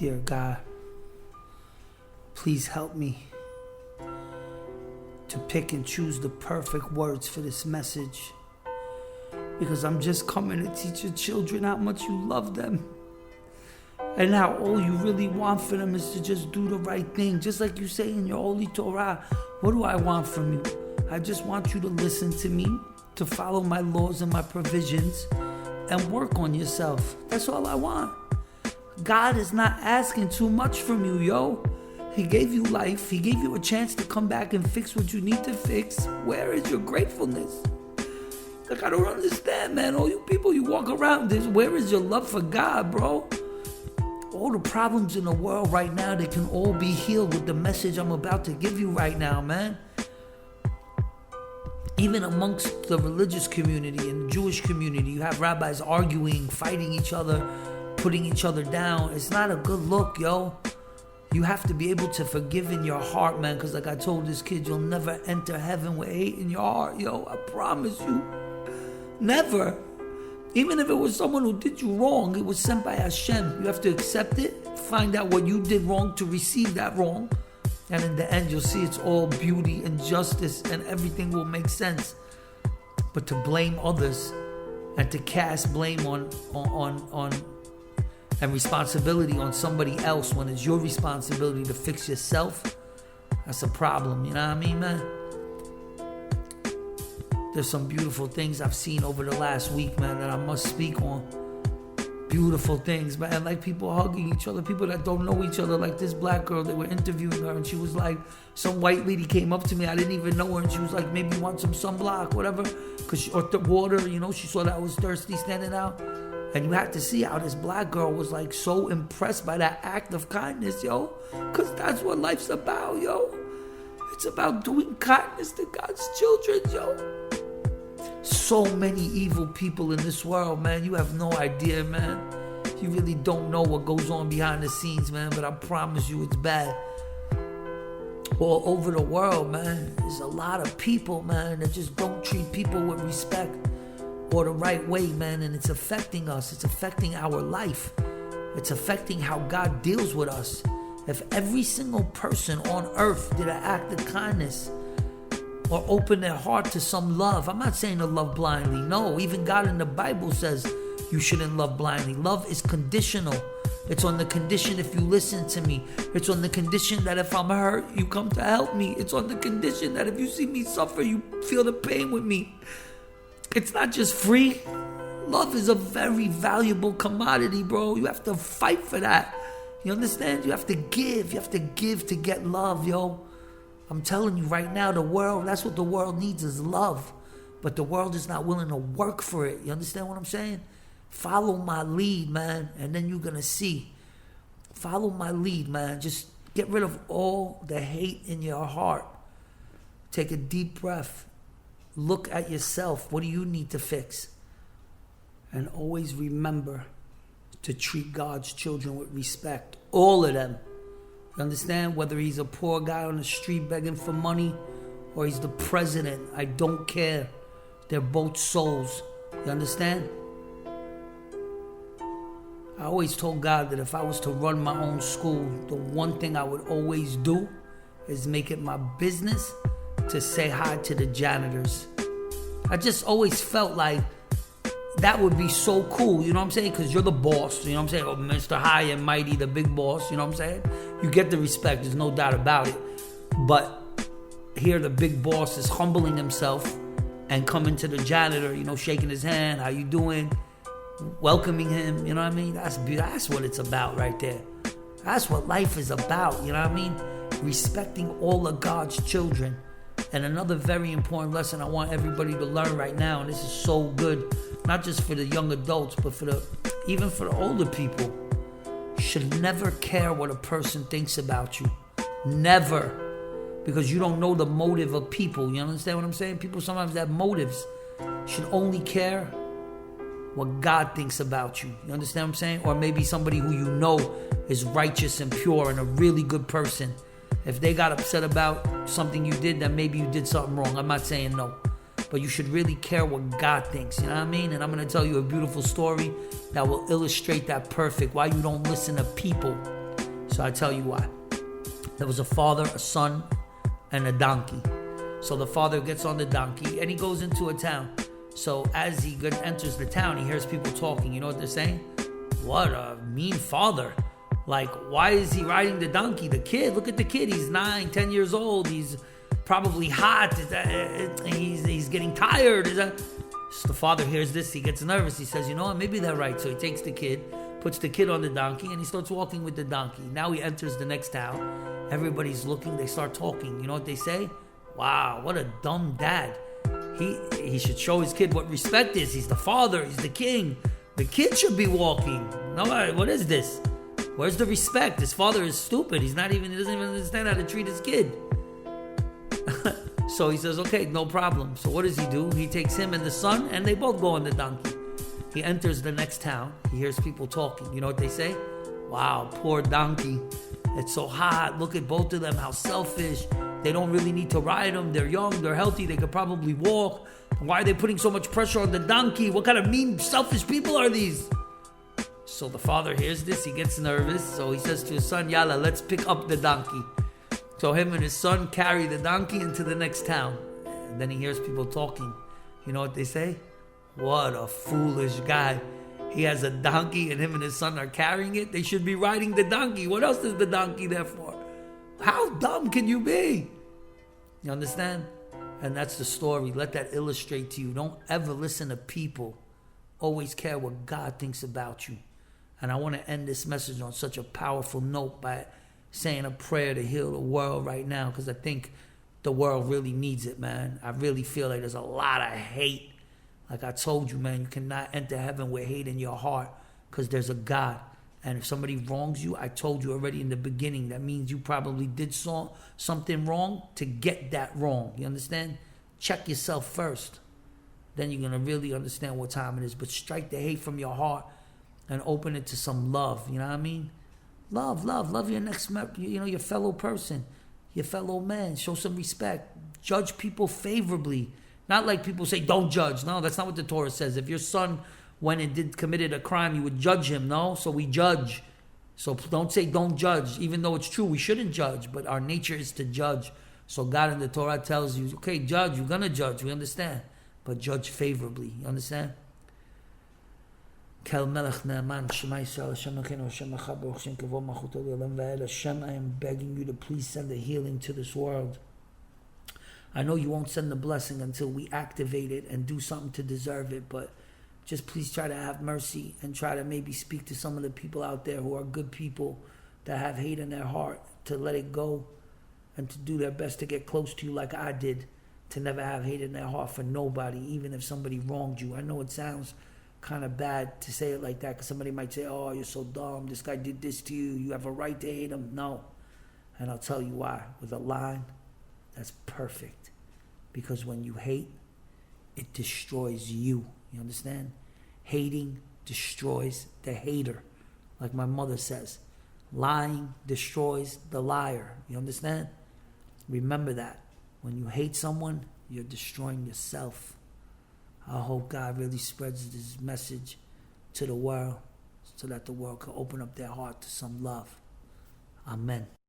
Dear God, please help me to pick and choose the perfect words for this message, because I'm just coming to teach your children how much you love them and how all you really want for them is to just do the right thing. Just like you say in your holy Torah, what do I want from you? I just want you to listen to me, to follow my laws and my provisions, and work on yourself. That's all I want. God is not asking too much from you, yo. He gave you life. He gave you a chance to come back and fix what you need to fix. Where is your gratefulness? Like, I don't understand, man. All you people, you walk around this. Where is your love for God, bro? All the problems in the world right now, they can all be healed with the message I'm about to give you right now, man. Even amongst the religious community and Jewish community, you have rabbis arguing, fighting each other, putting each other down. It's not a good look, yo. You have to be able to forgive in your heart, man, because like I told this kid, you'll never enter heaven with hate in your heart, yo. I promise you. Never. Even if it was someone who did you wrong, it was sent by Hashem. You have to accept it, find out what you did wrong to receive that wrong. And in the end, you'll see it's all beauty and justice and everything will make sense. But to blame others and to cast blame on and responsibility on somebody else when it's your responsibility to fix yourself, that's a problem, you know what I mean, man? There's some beautiful things I've seen over the last week, man, that I must speak on. Beautiful things, man, like people hugging each other, people that don't know each other, like this black girl, they were interviewing her and she was like, some white lady came up to me, I didn't even know her, and she was like, maybe you want some sunblock, whatever, or the water, you know, she saw that I was thirsty standing out. And you had to see how this black girl was like so impressed by that act of kindness, yo. Because that's what life's about, yo. It's about doing kindness to God's children, yo. So many evil people in this world, man. You have no idea, man. You really don't know what goes on behind the scenes, man. But I promise you it's bad. All over the world, man. There's a lot of people, man, that just don't treat people with respect or the right way, man, and it's affecting us. It's affecting our life. It's affecting how God deals with us. If every single person on earth did an act of kindness or open their heart to some love, I'm not saying to love blindly. No, even God in the Bible says you shouldn't love blindly. Love is conditional. It's on the condition if you listen to me. It's on the condition that if I'm hurt, you come to help me. It's on the condition that if you see me suffer, you feel the pain with me. It's not just free. Love is a very valuable commodity, bro. You have to fight for that. You understand? You have to give. You have to give to get love, yo. I'm telling you right now, the world, that's what the world needs is love. But the world is not willing to work for it. You understand what I'm saying? Follow my lead, man, and then you're going to see. Follow my lead, man. Just get rid of all the hate in your heart. Take a deep breath. Look at yourself. What do you need to fix? And always remember to treat God's children with respect. All of them. You understand? Whether he's a poor guy on the street begging for money or he's the president. I don't care. They're both souls. You understand? I always told God that if I was to run my own school, the one thing I would always do is make it my business to say hi to the janitors. I just always felt like that would be so cool, you know what I'm saying? Because you're the boss, you know what I'm saying? Oh, Mr. High and Mighty, the big boss, you know what I'm saying? You get the respect, there's no doubt about it. But here the big boss is humbling himself and coming to the janitor, you know, shaking his hand, how you doing? Welcoming him, you know what I mean? That's what it's about right there. That's what life is about, you know what I mean? Respecting all of God's children. And another very important lesson I want everybody to learn right now, and this is so good, not just for the young adults, but even for the older people. You should never care what a person thinks about you. Never. Because you don't know the motive of people. You understand what I'm saying? People sometimes have motives. You should only care what God thinks about you. You understand what I'm saying? Or maybe somebody who you know is righteous and pure and a really good person. If they got upset about something you did, then maybe you did something wrong. I'm not saying no. But you should really care what God thinks. You know what I mean? And I'm going to tell you a beautiful story that will illustrate that perfect. Why you don't listen to people. So I tell you why. There was a father, a son, and a donkey. So the father gets on the donkey and he goes into a town. So as he enters the town, he hears people talking. You know what they're saying? What a mean father. Like, why is he riding the donkey? The kid, look at the kid. He's 9, 10 years old. He's probably hot. He's getting tired. So the father hears this. He gets nervous. He says, you know what? Maybe they're right. So he takes the kid, puts the kid on the donkey, and he starts walking with the donkey. Now he enters the next town. Everybody's looking. They start talking. You know what they say? Wow, what a dumb dad. He should show his kid what respect is. He's the father. He's the king. The kid should be walking. No, what is this? Where's the respect? His father is stupid. He doesn't even understand how to treat his kid. So he says, okay, no problem. So what does he do? He takes him and the son, and they both go on the donkey. He enters the next town. He hears people talking. You know what they say? Wow, poor donkey. It's so hot. Look at both of them, how selfish. They don't really need to ride them. They're young, they're healthy, they could probably walk. Why are they putting so much pressure on the donkey? What kind of mean, selfish people are these? So the father hears this, he gets nervous. So he says to his son, Yalla, let's pick up the donkey. So him and his son carry the donkey into the next town. And then he hears people talking. You know what they say? What a foolish guy. He has a donkey and him and his son are carrying it. They should be riding the donkey. What else is the donkey there for? How dumb can you be? You understand? And that's the story. Let that illustrate to you. Don't ever listen to people. Always care what God thinks about you. And I want to end this message on such a powerful note by saying a prayer to heal the world right now, because I think the world really needs it, man. I really feel like there's a lot of hate. Like I told you, man, you cannot enter heaven with hate in your heart, because there's a God. And if somebody wrongs you, I told you already in the beginning, that means you probably did something wrong to get that wrong. You understand? Check yourself first. Then you're going to really understand what time it is. But strike the hate from your heart and open it to some love. You know what I mean? Love your next, your fellow person, your fellow man. Show some respect. Judge people favorably. Not like people say, don't judge. No, that's not what the Torah says. If your son went and committed a crime, you would judge him. No, so we judge. So don't say don't judge, even though it's true. We shouldn't judge, but our nature is to judge. So God in the Torah tells you, okay, judge. You're gonna judge. We understand, but judge favorably. You understand? Hashem, I am begging you to please send the healing to this world. I know you won't send the blessing until we activate it and do something to deserve it, but just please try to have mercy and try to maybe speak to some of the people out there who are good people that have hate in their heart, to let it go and to do their best to get close to you like I did, to never have hate in their heart for nobody, even if somebody wronged you. I know it sounds kind of bad to say it like that, because somebody might say, oh, you're so dumb, this guy did this to you, you have a right to hate him. No. And I'll tell you why, with a line that's perfect. Because when you hate, it destroys you. You understand? Hating destroys the hater. Like my mother says, lying destroys the liar. You understand? Remember that. When you hate someone, you're destroying yourself. I hope God really spreads this message to the world so that the world can open up their heart to some love. Amen.